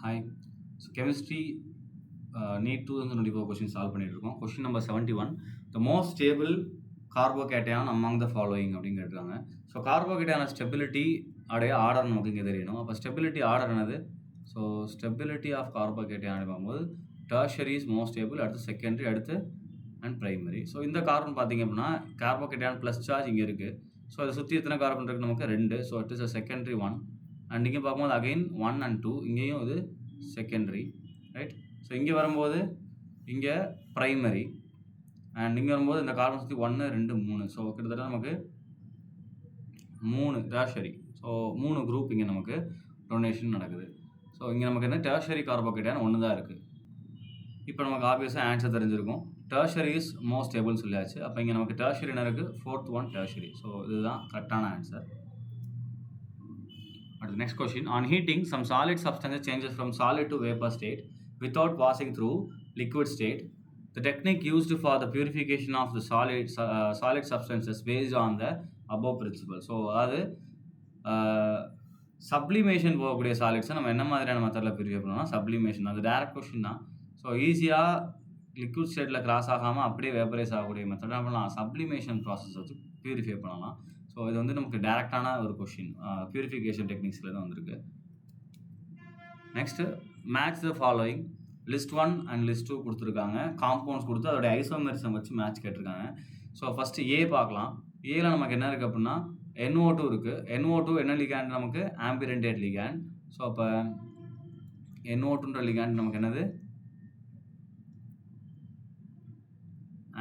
Hi. So chemistry need 2024 question solve பண்ணிட்டு இருக்கோம். Question number 71. The most stable carbocation among the following அப்படின்னு கேட்டிருக்காங்க. So கார்போகேட்டான stability உடைய order நமக்கு இங்கே தெரியணும். அப்போ ஸ்டெபிலிட்டி ஆர்டர் என்னது? ஸோ ஸ்டெபிலிட்டி ஆஃப் கார்போகேட்டான் பார்க்கும்போது டெர்ஷரி இஸ் மோஸ்ட் ஸ்டேபிள், அடுத்து செகண்டரி, அடுத்து அண்ட் பிரைமரி. ஸோ இந்த கார்பன் பார்த்தீங்க அப்படின்னா கார்போகேட்டான் ப்ளஸ் சார்ஜ் இங்கே இருக்குது. ஸோ அதை சுற்றி எத்தனை கார்பன் இருக்குது? நமக்கு 2. So it is a secondary one. And இங்கே பார்க்கும்போது அகைன் 1 and 2, இங்கேயும் இது செகண்டரி, ரைட்? ஸோ இங்கே வரும்போது இங்கே ப்ரைமரி, அண்ட் இங்கே வரும்போது இந்த கார்பன் சுற்றி 1, 2, 3. ஸோ கிட்டத்தட்ட நமக்கு 3 டெர்ஷரி. ஸோ 3 குரூப் இங்கே நமக்கு டொனேஷன் நடக்குது. ஸோ இங்கே நமக்கு என்ன டெர்ஷரி கார்போகேட்டான் 1 தான் இருக்குது. இப்போ நமக்கு ஆப்வியஸாக ஆன்சர் தெரிஞ்சிருக்கும். டெர்ஷரி இஸ் மோஸ்ட் ஸ்டேபிள்னு சொல்லியாச்சு. அப்போ இங்கே நமக்கு டெர்ஷரி என்ன இருக்குது? 4th one tertiary. ஸோ இதுதான் கரெக்டான ஆன்சர். அடுத்து next question. On heating some solid substance changes from solid to vapour state without passing through liquid state. The technique used for the purification of the solid substances based on the above principle. So அதாவது sublimation போகக்கூடிய சாலிட்ஸை நம்ம என்ன மாதிரியான மெத்தடில் purify பண்ணோம்னா sublimation. அது direct question தான். So ஈஸியாக லிக்விட் ஸ்டேட்டில் கிராஸ் ஆகாமல் அப்படியே வேப்பரைஸ் ஆகக்கூடிய மெத்தட் என்ன பண்ணலாம்? சப்ளிமேஷன் ப்ராசஸ் வச்சு பியூரிஃபை பண்ணலாம். ஸோ இது வந்து நமக்கு டேரெக்டான ஒரு கொஸ்டின், பியூரிஃபிகேஷன் டெக்னிக்ஸில் தான் வந்திருக்கு. Next match the following. List 1 and list 2 கொடுத்துருக்காங்க. காம்பவுண்ட்ஸ் கொடுத்து அதோடைய ஐசோமெரிசம் வச்சு மேட்ச் கேட்டிருக்காங்க. ஸோ ஃபஸ்ட்டு ஏ பார்க்கலாம். ஏல நமக்கு என்ன இருக்குது அப்படின்னா NO2 இருக்குது. NO2 என்ன லிகாண்ட்? நமக்கு ஆம்பிரண்டேட் லிகாண்ட். ஸோ அப்போ NO2ன்ற லிகாண்ட் நமக்கு என்னது?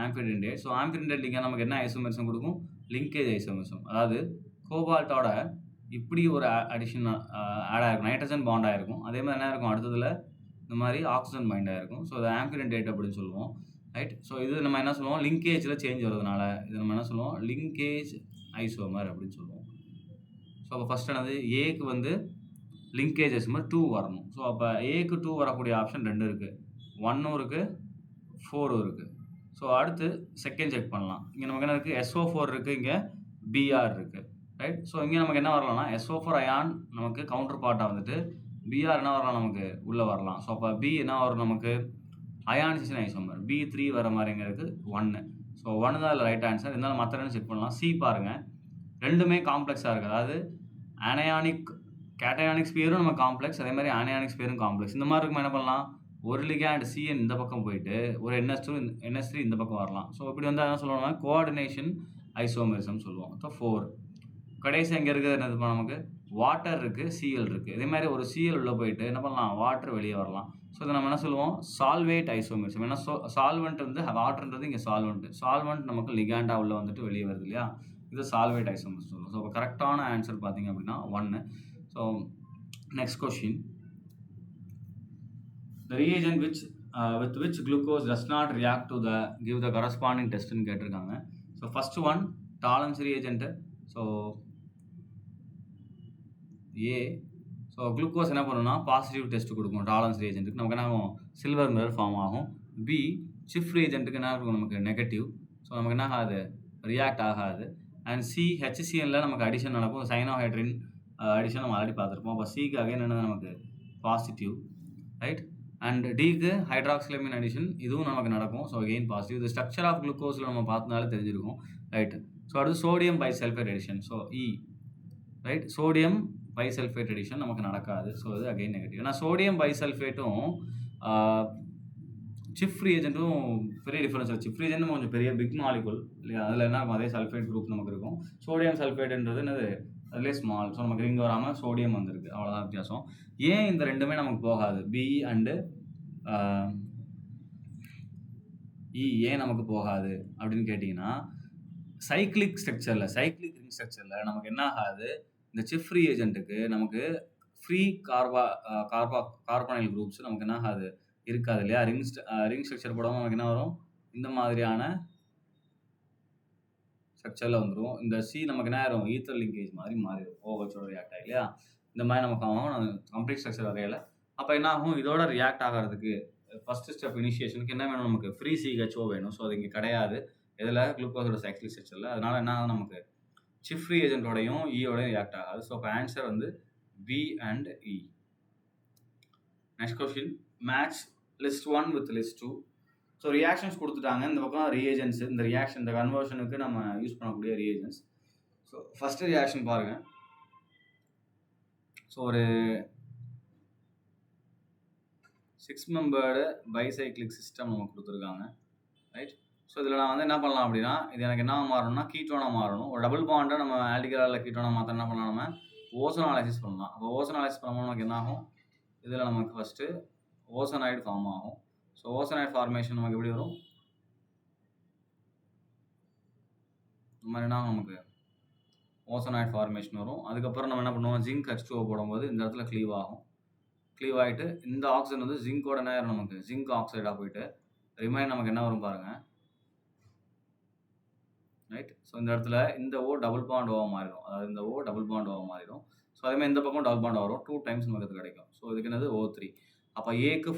ஆம்பிரண்டேட். ஸோ ஆம்பிரண்டேட் லிகாண்ட் நமக்கு என்ன ஐசோமெரிசம் கொடுக்கும்? Linkage isomerism. அதாவது கோபால்ட்டோட இப்படி ஒரு அடிஷன் ஆட் ஆகிருக்கும், நைட்ரஜன் பாண்ட் ஆகிருக்கும். அதே மாதிரி என்ன இருக்கும்? அடுத்ததில் இந்த மாதிரி ஆக்சிஜன் பைண்ட் ஆகிருக்கும். ஸோ அது ஆம்பிரண்டேட் அப்படின்னு சொல்லுவோம், ரைட்? ஸோ இது நம்ம என்ன சொல்லுவோம்? லிங்கேஜில் சேஞ்ச் வருதுனால இது நம்ம என்ன சொல்லுவோம்? லிங்கேஜ் ஐசோமர் அப்படின்னு சொல்லுவோம். ஸோ அப்போ ஃபஸ்ட் என்னது? ஏக்கு வந்து லிங்கேஜ் ஐசோமர் 2 வரணும். ஸோ அப்போ ஏக்கு 2 வரக்கூடிய ஆப்ஷன் 2 இருக்குது, 1 இருக்குது, 4 இருக்குது. ஸோ அடுத்து செகண்ட் செக் பண்ணலாம். இங்கே நமக்கு என்ன இருக்குது? SO4 இருக்குது, இங்கே BR இருக்குது, ரைட்? ஸோ இங்கே நமக்கு என்ன வரலாம்னா SO4 அயான் நமக்கு கவுண்டர் பார்ட்டாக வந்துட்டு BR என்ன வரலாம்? நமக்கு உள்ளே வரலாம். ஸோ அப்போ B என்ன வரும்? நமக்கு அயானைசேஷன் ஐசோமர் B3 வர மாதிரி எங்கே இருக்குது? 1. ஸோ 1 தான் அதில் ரைட் ஆன்சர். இருந்தாலும் மற்ற ரெண்டு செக் பண்ணலாம். சி பாருங்கள், ரெண்டுமே காம்ப்ளெக்ஸாக இருக்குது. அதாவது அனயானிக் கேட்டயானிக் ஸ்பியரும் நம்ம காம்ப்ளெக்ஸ், அதே மாதிரி அனயானிக் ஸ்பியரும் காம்ப்ளெக்ஸ். இந்த மாதிரி இருக்கும் என்ன பண்ணலாம்? ஒரு லிகாண்ட் CN இந்த பக்கம் போயிட்டு ஒரு NS3 இந்த பக்கம் வரலாம். ஸோ இப்படி வந்து என்ன சொல்லுவாங்க? கோஆர்டினேஷன் ஐசோமெரிசம் சொல்லுவோம். ஸோ 4 கடைசி எங்கே இருக்குது? என்னது? நமக்கு வாட்டர் இருக்குது, Cl இருக்குது. இதே மாதிரி ஒரு Cl உள்ளே போயிட்டு என்ன பண்ணலாம்? வாட்டர் வெளியே வரலாம். ஸோ இதை நம்ம என்ன சொல்லுவோம்? சால்வேட் ஐசோமெரிசம். ஏன்னா சால்வெண்ட் வந்து வாட்டர்ன்றது இங்கே சால்வெண்ட் நமக்கு லிகாண்டாக உள்ளே வந்துட்டு வெளியே வருது இல்லையா? இது சால்வேட் ஐசோமெரிசம் சொல்லுவோம். ஸோ இப்போ கரெக்டான ஆன்சர் பார்த்தீங்க அப்படின்னா 1. So next question. The reagent with which glucose does not react to give the corresponding test ன்னு கேட்டிருக்காங்க. So first one Tollens reagent. So A, so glucose என்ன பண்ணணும்னா பாசிட்டிவ் டெஸ்ட் கொடுக்கும் டாலன்ஸ் reagentக்கு. நமக்கு என்ன ஆகும்? சில்வர் மிரர் ஃபார்ம் ஆகும். பி சிஃப் reagentக்கு என்ன இருக்கும்? நமக்கு நெகட்டிவ். ஸோ நமக்கு என்ன ஆகாது? ரியாக்ட் ஆகாது. அண்ட் சி HCNல நமக்கு அடிஷன் நடக்கும், சைனோஹைட்ரின் அடிஷன் நம்ம ஆல்ரெடி பார்த்துருப்போம். அப்போ சிக்கு அகைன் என்ன? நமக்கு பாசிட்டிவ், ரைட்? அண்ட் டிக்கு ஹைட்ராக்சிலமின் அடிஷன், இதுவும் நமக்கு நடக்கும். So again positive. இது ஸ்ட்ரக்சர் ஆஃப் குளுக்கோஸில் நம்ம பார்த்தனால தெரிஞ்சிருக்கும், ரைட்? ஸோ அடுத்து சோடியம் பைசல்ஃபேட் அடிஷன். ஸோ இ, ரைட்? சோடியம் பைசல்ஃபேட் அடிஷன் நமக்கு நடக்காது. ஸோ இது அகெயின் நெகட்டிவ். ஏன்னா சோடியம் பைசல்ஃபேட்டும் சிஃப் reagentடும் பெரிய டிஃபரன்ஸ் இருக்குது. சிஃப் reagent கொஞ்சம் பெரிய பிக் மாலிகுல் இல்லையா? அதில் என்ன இருக்கும்? அதே சல்ஃபேட் குரூப் நமக்கு இருக்கும். சோடியம் சல்ஃபேட்ன்றது என்னது? அதிலே ஸ்மால். ஸோ நமக்கு ரிங் வராமல் சோடியம் வந்திருக்கு, அவ்வளோதான் வித்தியாசம். ஏன் இந்த ரெண்டுமே நமக்கு போகாது? பி அண்டு இ ஏன் நமக்கு போகாது அப்படின்னு கேட்டிங்கன்னா சைக்ளிக் ரிங் ஸ்ட்ரக்சரில் நமக்கு என்ன ஆகாது? இந்த சிஃப் reagentக்கு நமக்கு ஃப்ரீ கார்பனைல் குரூப்ஸ் நமக்கு என்ன ஆகாது? இருக்காது இல்லையா? ரிங் ஸ்ட்ரக்சர் போடாமல் நமக்கு என்ன வரும்? இந்த மாதிரியான ஸ்ட்ரக்சரில் வந்துடும். இந்த சி நமக்கு என்ன ஆயிரும்? ஈத்தர் லிங்கேஜ் மாதிரி மாறிடும், OHோட ரியாக்ட் ஆகி இல்லையா? இந்த மாதிரி நமக்கு ஆகும். கம்ப்ளீட் ஸ்ட்ரக்சர் வரையில அப்போ என்ன ஆகும்? இதோட ரியாக்ட் ஆகிறதுக்கு ஃபர்ஸ்ட் ஸ்டெப் இனிஷியேஷனுக்கு என்ன வேணும்? நமக்கு ஃப்ரீ CHO வேணும். ஸோ அது இங்கே கிடையாது இதில் குளுக்கோஸோட சைக்ளிக் ஸ்ட்ரக்சரில். அதனால என்ன ஆகும்? நமக்கு சிஃப் reagentோடையும் ஈயோடையும் ரியாக்ட் ஆகாது. ஸோ இப்போ ஆன்சர் வந்து B and E. Next question match list 1 with list 2. So reactions கொடுத்துட்டாங்க. இந்த பக்கம் ரியேஜன்ஸ், இந்த ரியாக்ஷன் இந்த கன்வர்ஷனுக்கு நம்ம யூஸ் பண்ணக்கூடிய ரியேஜன்ஸ். ஸோ ஃபஸ்ட்டு ரியாக்ஷன் பாருங்கள். ஸோ ஒரு 6 மெம்பர்டு பைசைக்ளிக் சிஸ்டம் நமக்கு கொடுத்துருக்காங்க, ரைட். ஸோ இதில் நான் வந்து என்ன பண்ணலாம் அப்படின்னா, இது எனக்கு என்ன மாறணும்னா கீட்டோனாக மாறணும். ஒரு டபுள் பாண்டை நம்ம ஆல்டிகைடில் கீட்டோனாக மாற்ற என்ன பண்ணலாம், நம்ம ஓசோனாலிசிஸ் பண்ணலாம். அப்போ ஓசோனாலிசிஸ் பண்ணும்போது நமக்கு என்ன ஆகும், இதில் நமக்கு ஃபஸ்ட்டு ஓசோனைடு ஃபார்ம் ஆகும். ஸோ ஓசோனைடு ஃபார்மேஷன் நமக்கு எப்படி வரும், இந்த மாதிரி என்ன நமக்கு ஓசோனைடு ஃபார்மேஷன் வரும். அதுக்கப்புறம் நம்ம என்ன பண்ணுவோம், ஜிங்க் H2O போடும்போது இந்த இடத்துல க்ளீவ் ஆகும். க்ளீவ் ஆகிட்டு இந்த ஆக்சிஜன் வந்து ஜிங்கோட நேரம் நமக்கு ஜிங்க் ஆக்சைடாக போயிட்டு ரிமைன் நமக்கு என்ன வரும் பாருங்கள், ரைட். ஸோ இந்த இடத்துல இந்த ஓ டபுள் பாண்ட் ஓவாக மாறிடும், அதாவது இந்த ஓ டபுள் பாண்ட் ஓவாக மாறிடும். ஸோ அதேமாதிரி இந்த பக்கம் டபுள் பாண்ட் வரும், 2 டைம்ஸ் நமக்கு இது கிடைக்கும். ஸோ இதுக்கு என்னது O3. அப்போ ஏக்கு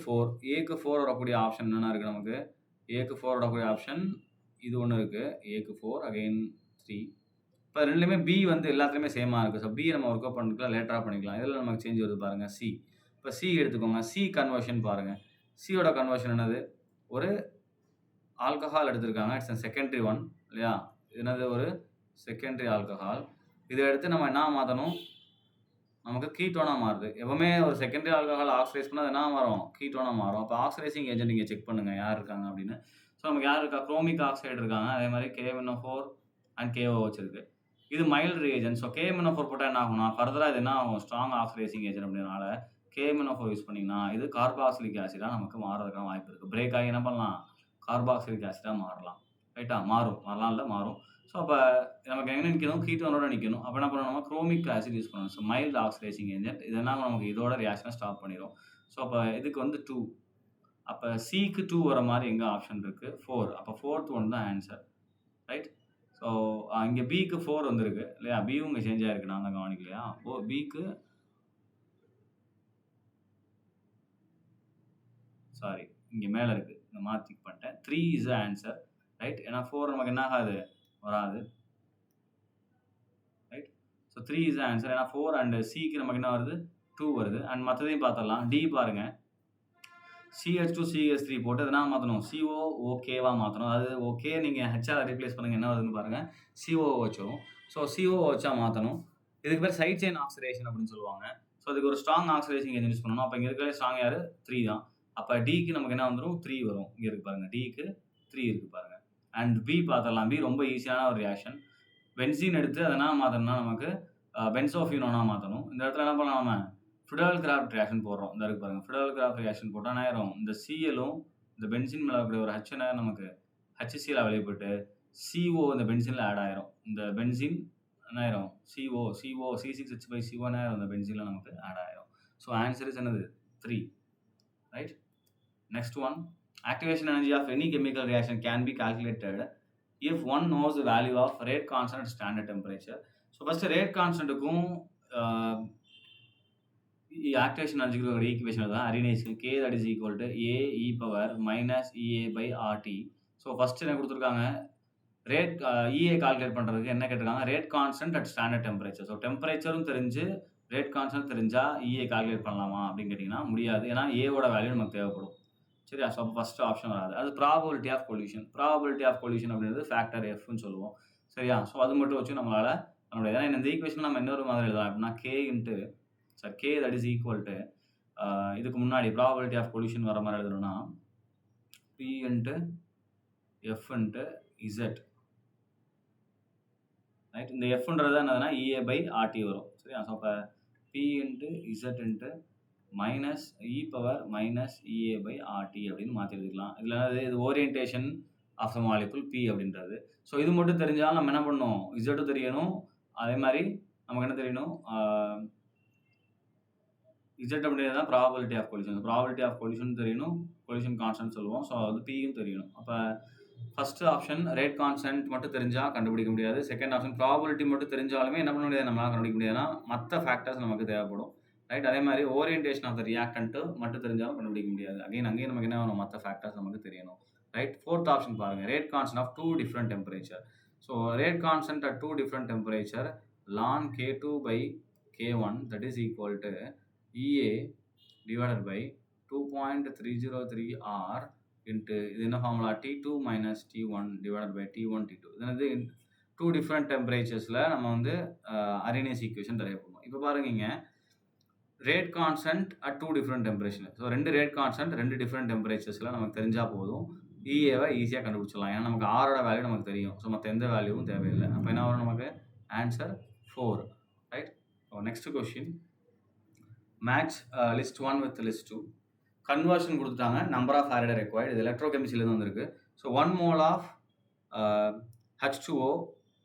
4 வரக்கூடிய ஆப்ஷன் என்னென்ன இருக்குது நமக்கு, ஏக்கு 4 வரக்கூடிய ஆப்ஷன் இது ஒன்று இருக்குது, ஏக்கு 4 அகெயின் 3. இப்போ ரெண்டுலேயுமே பி வந்து எல்லாத்துலேயுமே சேமாக இருக்குது. ஸோ பி நம்ம ஒர்க் அவுட் பண்ணிக்கலாம், லேட்டராக பண்ணிக்கலாம். இதில் நமக்கு சேஞ்ச் வருது பாருங்கள், சி. இப்போ சி எடுத்துக்கோங்க, சி கன்வர்ஷன் பாருங்கள். சியோட கன்வர்ஷன் என்னது, ஒரு ஆல்கஹால் எடுத்திருக்காங்க, இட்ஸ் செகண்டரி ஒன் இல்லையா, என்னது ஒரு செகண்டரி ஆல்கஹால். இதை எடுத்து நம்ம என்ன மாற்றணும், நமக்கு கீட்டோனாக மாறுது. எப்பவுமே ஒரு செகண்டரி ஆல்கஹால் ஆக்சிடைஸ் பண்ணால் அது என்ன மாறும், கீட்டோனாக மாறும். அப்போ ஆக்சிடைசிங் ஏஜென்ட் நீங்கள் செக் பண்ணுங்கள் யார் இருக்காங்க அப்படின்னு. ஸோ நமக்கு யார் இருக்கா, குரோமிக் ஆக்சைடு இருக்காங்க, அதே மாதிரி KMnO4 அண்ட் KOH இருக்குது. இது மைல்டு ரியேஜென்ட். ஸோ KMnO4 போட்டால் என்ன ஆகும்னா ஃபர்தராக இது என்ன ஆகும், ஸ்ட்ராங் ஆக்சிடைசிங் ஏஜென்ட் அப்படினால KMnO4 யூஸ் பண்ணிங்கன்னா இது கார்பாக்சிலிக் ஆசிடாக நமக்கு மாறதுக்கான வாய்ப்பு இருக்குது. பிரேக் ஆகி என்ன பண்ணலாம், கார்பாக்சிலிக் ஆசிடாக மாறலாம், ரைட்டா. மாறலாம் இல்லை மாறும். ஸோ அப்போ நமக்கு எங்கே நிற்கணும், கீட்டோனோட நிற்கணும். அப்போ என்ன பண்ணணும், நம்ம குரோமிக் ஆசிட் யூஸ் பண்ணணும். ஸோ மைல்டு ஆக்சிடைசிங் ஏஜென்ட் இதெல்லாம் நமக்கு இதோட ரியாக்ஷனை ஸ்டாப் பண்ணிடும். ஸோ அப்போ இதுக்கு வந்து 2. அப்போ சிக்கு 2 வர மாதிரி எங்கே ஆப்ஷன் இருக்குது, 4. அப்போ 4th ஒன் தான் ஆன்சர், ரைட். ஸோ இங்கே பிக்கு 4 வந்துருக்கு இல்லையா, பியும் இங்கே சேஞ்ச் ஆகிருக்கு, நான் தான் கவனிக்கலையா. பிக்கு சாரி இங்கே மேலே இருக்குது, இந்த மாற்றி பண்ணிட்டேன். 3 இஸ் த ஆன்சர், ரைட். ஏன்னா 4 நமக்கு என்ன ஆகாது, வராது, right. So 3 is the answer. ஏன்னா 4 அண்ட் சிக்கு நமக்கு என்ன வருது, 2 வருது. அண்ட் மற்றதையும் பார்த்துடலாம். டி பாருங்கள், CH2 CH3 போட்டு எதனா மாற்றணும், CO ஓகேவாக மாற்றணும். அதாவது ஓகே நீங்கள் ஹெச்ஆர் ரீப்ளேஸ் பண்ணுங்கள், என்ன வருதுன்னு பாருங்கள், CO வரும். ஸோ CO வச்சா மாற்றணும். இதுக்கு பேர் சைட் செயின் ஆக்சிடேஷன் அப்படின்னு சொல்லுவாங்க. ஸோ இதுக்கு ஒரு ஸ்ட்ராங் ஆக்சிடைசிங் ஏஜென்ட் யூஸ் பண்ணணும். அப்போ இங்கே இருக்கிற ஸ்ட்ராங் யார், 3 தான். அப்போ டிக்கு நமக்கு என்ன வந்துடும், 3 வரும். இங்கே இருக்கு பாருங்கள், டிக்கு 3 இருக்குது பாருங்கள். அண்ட் பி பார்த்துடலாம். பி ரொம்ப ஈஸியான ஒரு ரியாக்ஷன். பென்சீன் எடுத்து அதனால் மாற்றணும்னா நமக்கு பென்சோஃபினோனா மாற்றணும். இந்த இடத்துல என்ன பண்ணலாம், நம்ம ஃபிடல் கிராஃப்ட் ரியாக்ஷன் போடுறோம். இந்த இருக்கு பாருங்கள், ஃபிடல் கிராஃப்ட் ரியாக்ஷன் போட்டால் என்ன ஆயிரும், இந்த சிஎலும் இந்த பென்சின் மேலே இருக்கக்கூடிய ஒரு ஹச் நேரம் நமக்கு HCl வெளிப்பட்டு CO இந்த பென்சினில் ஆட் ஆயிரும். இந்த பென்சின் என்ன ஆயிரும், CO C6H5CO ஆயிரும், இந்த பென்சினில் நமக்கு ஆட் ஆயிரும். ஸோ ஆன்சர் இஸ் என்னது, 3, right. Next one, activation energy of any chemical reaction can be calculated if one knows the value of rate constant at standard temperature. So first ரேட் கான்ஸ்டன்ட்டுக்கும் activation எனர்ஜிக்கு ஒரு equation தான், அரினேஸ்க்கு K that is equal to AE power minus EA by RT. So first என்ன கொடுத்துருக்காங்க, rate EA calculate பண்ணுறதுக்கு என்ன கேட்டிருக்காங்க, rate constant at standard temperature. So டெம்பரேச்சரும் தெரிஞ்சு ரேட் கான்ஸ்டன்ட் தெரிஞ்சால் EA கால்குலேட் பண்ணலாமா அப்படின்னு கேட்டிங்கன்னா முடியாது. ஏன்னா ஏவோட வேல்யூ நமக்கு தேவைப்படும், சரியா. ஸோ அப்போ ஃபஸ்ட்டு ஆப்ஷன் வராது. அது probability of collision. Probability of collision அப்படின்றது ஃபேக்டர் Fன்னு சொல்லுவோம், சரியா. ஸோ அது மட்டும் வச்சு நம்மளால் பண்ண முடியாது. ஏன்னா இந்த ஈக்குவேஷன் நம்ம இன்னொரு மாதிரி எழுதலாம் அப்படின்னா K that is equal to இதுக்கு முன்னாடி ப்ராபபிலிட்டி ஆஃப் கொல்யூஷன் வர மாதிரி எழுதணும்னா P into F into Z, right. இந்த Fன்றது என்னதுன்னா EA by RT வரும், சரியா. ஸோ அப்போ P into Z into minus E power minus EA by RT அப்படின்னு மாற்றி எழுதிக்கலாம். இதில் இது orientation of the molecule P அப்படின்றது. ஸோ இது மட்டும் தெரிஞ்சாலும் நம்ம என்ன பண்ணணும், Z தெரியணும், அதே மாதிரி நமக்கு என்ன தெரியணும், Z அப்படின்றது தான் probability of collision. Probability of collision தெரியணும், கொல்யூஷன் கான்ஸ்டன்ட் சொல்லுவோம். ஸோ அது Pயும் தெரியணும். அப்போ ஃபஸ்ட்டு ஆப்ஷன் ரேட் கான்ஸ்டன்ட் மட்டும் தெரிஞ்சால் கண்டுபிடிக்க முடியாது. செகண்ட் ஆப்ஷன் ப்ராபபிலிட்டி மட்டும் தெரிஞ்சாலுமே என்ன பண்ண முடியாது, நம்மளால் கண்டுபிடிக்க முடியாதுன்னா மற்ற ஃபேக்டர்ஸ் நமக்கு தேவைப்படும், ரைட். அதே மாதிரி ஓரியன்டேஷன் ஆஃப் த ரியாக்டன்ட்டு மட்டும் தெரிஞ்சாலும் கண்டுபிடிக்க முடியாது. அங்கேயும் நமக்கு என்ன வேணும், மற்ற ஃபேக்டர்ஸ் நமக்கு தெரியணும், ரைட். ஃபோர்த் ஆப்ஷன் பாருங்கள், rate constant of 2 different temperature. So rate constant at 2 different temperature ln K2 by K1 that is equal to EA divided by 1.303 R into இது என்ன formula T2 minus T1 divided by T1 T2. இது வந்து 2 different temperaturesல நம்ம வந்து Arrhenius equation derive பண்ணுவோம். இப்போ பாருங்க இங்க rate constant at 2 different temperatures. So 2 rate constant 2 different temperaturesல நமக்கு தெரிஞ்சா போதும் EAவை ஈஸியாக கண்டுபிடிச்சிடலாம். ஏன்னா நமக்கு ஆரோட வேல்யூ நமக்கு தெரியும். ஸோ மற்ற எந்த வேல்யூவும் தேவையில்லை. அப்போ என்ன வரும் நமக்கு answer 4. Right. So next question match list 1 with list 2. Conversion கொடுத்துட்டாங்க. Number of Faraday required. இது எலக்ட்ரோகெமிஸ்ட்ரியிலேருந்து வந்திருக்கு. So 1 mole of H2O